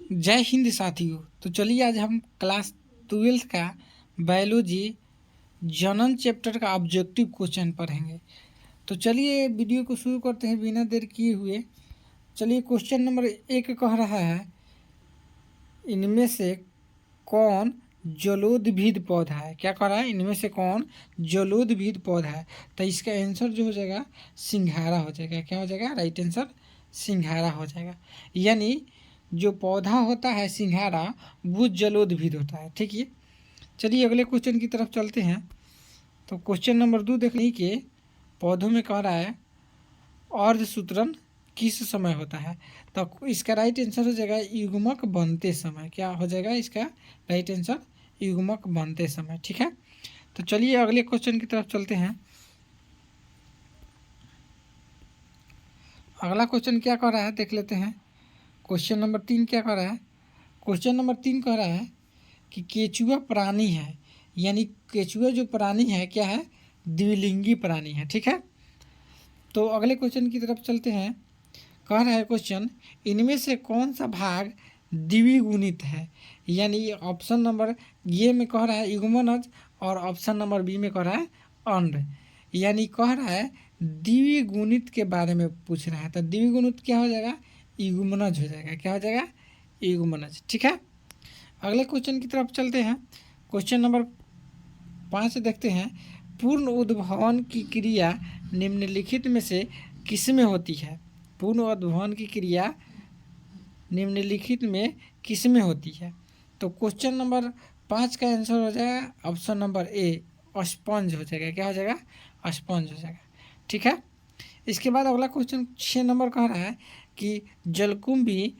जय हिंद साथियों। तो चलिए आज हम क्लास 12th का बायोलॉजी जनन चैप्टर का ऑब्जेक्टिव क्वेश्चन पढ़ेंगे। तो चलिए वीडियो को शुरू करते हैं बिना देर किए हुए। चलिए क्वेश्चन नंबर 1 कह रहा है, इनमें से कौन जलोदभिद पौधा है। क्या कह रहा है, इनमें से कौन जलोदभिद पौधा है। तो इसका आंसर जो हो जाएगा सिंघाड़ा हो जाएगा। क्या हो जाएगा, राइट आंसर सिंघाड़ा हो जाएगा। यानी जो पौधा होता है सिंघाड़ा वो जलोदभिद होता है। ठीक है, चलिए अगले क्वेश्चन की तरफ चलते हैं। तो क्वेश्चन नंबर 2 देख लीजिए कि पौधों में कह रहा है अर्धसूत्रण किस समय होता है। तो इसका राइट आंसर हो जाएगा युग्मक बनते समय। क्या हो जाएगा इसका राइट आंसर, युग्मक बनते समय। ठीक है, तो चलिए अगले क्वेश्चन की तरफ चलते हैं। अगला क्वेश्चन क्या कह रहा है देख लेते हैं। क्वेश्चन नंबर 3 क्या कह रहा है, क्वेश्चन नंबर 3 कह रहा है कि केचुआ प्राणी है, यानी केचुआ जो प्राणी है क्या है, द्विलिंगी प्राणी है। ठीक है, तो अगले क्वेश्चन की तरफ चलते हैं। कह रहा है क्वेश्चन, इनमें से कौन सा भाग द्विगुणित है। यानी ऑप्शन नंबर ए में कह रहा है युग्मनज और ऑप्शन नंबर बी में कह रहा है अंड। यानी कह रहा है द्विगुणित के बारे में पूछ रहा है। तो द्विगुणित क्या हो जाएगा, युग्मनज हो जाएगा। क्या हो जाएगा, युग्मनज। ठीक है, अगले क्वेश्चन की तरफ चलते हैं। क्वेश्चन नंबर 5 देखते हैं, पूर्ण उद्भवन की क्रिया निम्नलिखित में से किस में होती है। पूर्ण उद्भवन की क्रिया निम्नलिखित में किस में होती है। तो क्वेश्चन नंबर 5 का आंसर हो जाएगा ऑप्शन नंबर ए, स्पंज हो जाएगा। क्या हो जाएगा, स्पंज हो जाएगा। ठीक है, इसके बाद अगला क्वेश्चन 6 नंबर कह रहा है कि जलकुंभी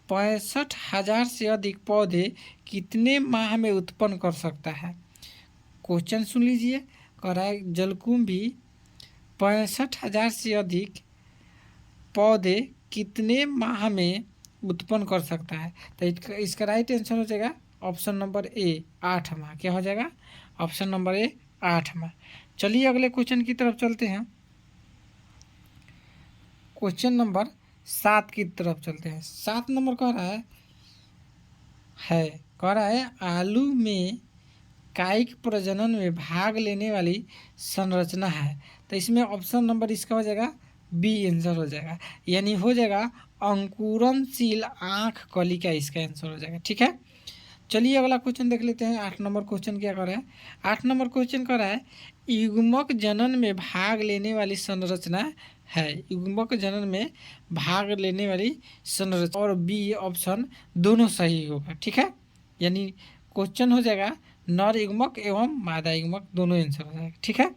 65,000 से अधिक पौधे कितने माह में उत्पन्न कर सकता है। क्वेश्चन सुन लीजिए, कह रहा है जलकुंभी 65,000 से अधिक पौधे कितने माह में उत्पन्न कर सकता है। तो इसका राइट आंसर हो जाएगा ऑप्शन नंबर ए, 8 माह। क्या हो जाएगा, ऑप्शन नंबर ए, 8 माह। चलिए अगले क्वेश्चन की तरफ चलते हैं। क्वेश्चन नंबर 7 की तरफ चलते हैं। 7 नंबर कह रहा है आलू में कायिक प्रजनन में भाग लेने वाली संरचना है। तो इसमें ऑप्शन नंबर इसका हो जाएगा बी आंसर हो जाएगा। यानी हो जाएगा अंकुरणशील आँख कलिका, इसका आंसर हो जाएगा। ठीक है, चलिए अगला क्वेश्चन देख लेते हैं। 8 नंबर क्वेश्चन क्या कर रहा है, 8 नंबर क्वेश्चन कर रहा है युग्मक जनन में भाग लेने वाली संरचना है। युग्मक जनन में भाग लेने वाली संरचना, और बी ऑप्शन दोनों सही होगा। ठीक है, यानी क्वेश्चन हो जाएगा नर युग्मक एवं मादा युग्मक, दोनों आंसर हो जाएगा। ठीक है,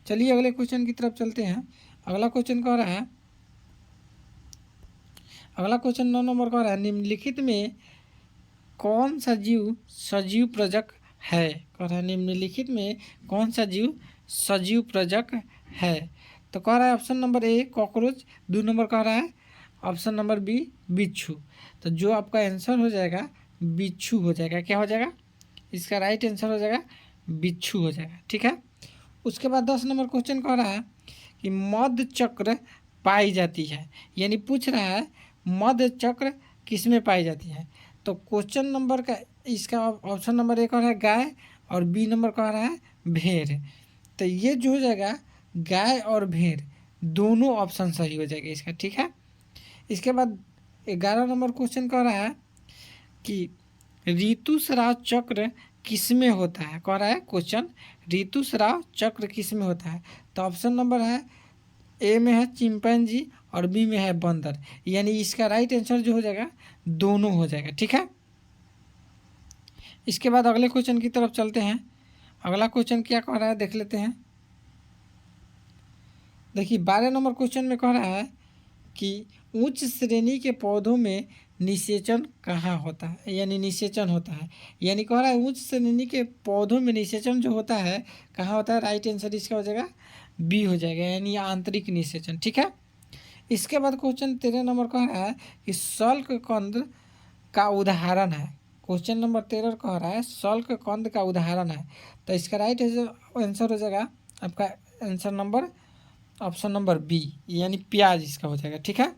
चलिए अगले क्वेश्चन की तरफ चलते हैं। अगला क्वेश्चन कह रहा है, अगला क्वेश्चन 9 नंबर कह रहा है निम्नलिखित में कौन सा जीव सजीव प्रजक है। कह रहा है निम्नलिखित में कौन सा जीव सजीव प्रजक है। तो कह रहा है option number A cockroach, 2 number कह रहा है ऑप्शन नंबर बी बिच्छू। तो जो आपका आंसर हो जाएगा बिच्छू हो जाएगा। क्या हो जाएगा, इसका राइट आंसर हो जाएगा बिच्छू हो जाएगा। ठीक है, उसके बाद 10 नंबर क्वेश्चन कह रहा है कि मध्य चक्र पाई जाती है। यानी पूछ रहा है मध्य चक्र किस में पाई जाती है। तो क्वेश्चन नंबर का इसका ऑप्शन नंबर ए कह रहा है गाय और बी नंबर कह रहा है भेड़। तो ये जो हो जाएगा गाय और भेड़ दोनों ऑप्शन सही हो जाएगा इसका। ठीक है, इसके बाद 11 नंबर क्वेश्चन कह रहा है कि ऋतुस्राव चक्र किस में होता है। कह रहा है क्वेश्चन ऋतुस्राव चक्र किस में होता है। तो ऑप्शन नंबर है ए में है चिंपैंजी और बी में है बंदर। यानी इसका राइट आंसर जो हो जाएगा दोनों हो जाएगा। ठीक है, इसके बाद अगले क्वेश्चन की तरफ चलते हैं। अगला क्वेश्चन क्या कह रहा है देख लेते हैं। देखिए 12 नंबर क्वेश्चन में कह रहा है कि उच्च श्रेणी के पौधों में निषेचन कहाँ होता है। यानी निषेचन होता है, यानी कह रहा है उच्च श्रेणी के पौधों में निषेचन जो होता है कहाँ होता है। राइट आंसर इसका हो जाएगा बी हो जाएगा, यानी आंतरिक निषेचन। ठीक है, इसके बाद क्वेश्चन 13 नंबर कह रहा है कि शल्क कंद का उदाहरण है। क्वेश्चन नंबर 13 कह रहा है शल्क कंद का उदाहरण है। तो इसका राइट आंसर हो जाएगा आपका answer number option number B, यानी प्याज इसका हो जाएगा। ठीक है,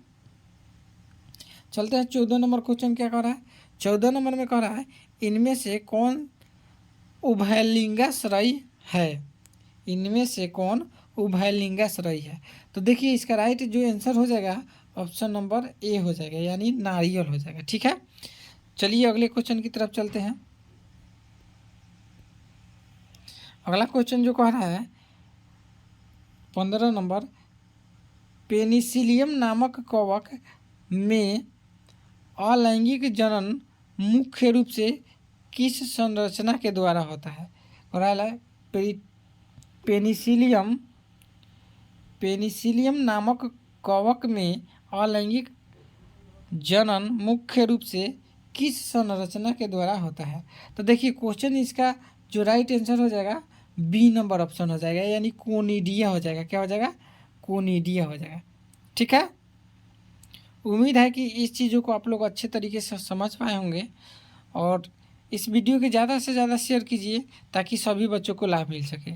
चलते हैं 14 नंबर क्वेश्चन क्या कह रहा है। 14 नंबर में कह रहा है इनमें से कौन उभयलिंगाश्रयी है, इनमें से कौन उभयलिंगाश्रयी है। तो देखिए इसका राइट जो आंसर हो जाएगा ऑप्शन नंबर ए हो जाएगा, यानी नारियल हो जाएगा। ठीक है, चलिए अगले क्वेश्चन की तरफ चलते हैं। अगला क्वेश्चन जो कह रहा है 15 नंबर, पेनिसिलियम नामक कवक में अलैंगिक जनन मुख्य रूप से किस संरचना के द्वारा होता है। और पेनिसिलियम पेनिसिलियम नामक कवक में अलैंगिक जनन मुख्य रूप से किस संरचना के द्वारा होता है। तो देखिए क्वेश्चन इसका जो राइट आंसर हो जाएगा बी नंबर ऑप्शन हो जाएगा, यानी कोनिडिया हो जाएगा। क्या हो जाएगा, कोनिडिया हो जाएगा। ठीक है, उम्मीद है कि इस चीज़ों को आप लोग अच्छे तरीके से समझ पाए होंगे और इस वीडियो के ज़्यादा से ज़्यादा शेयर कीजिए ताकि सभी बच्चों को लाभ मिल सके।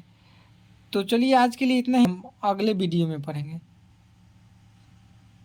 तो चलिए आज के लिए इतना ही, हम अगले वीडियो में पढ़ेंगे।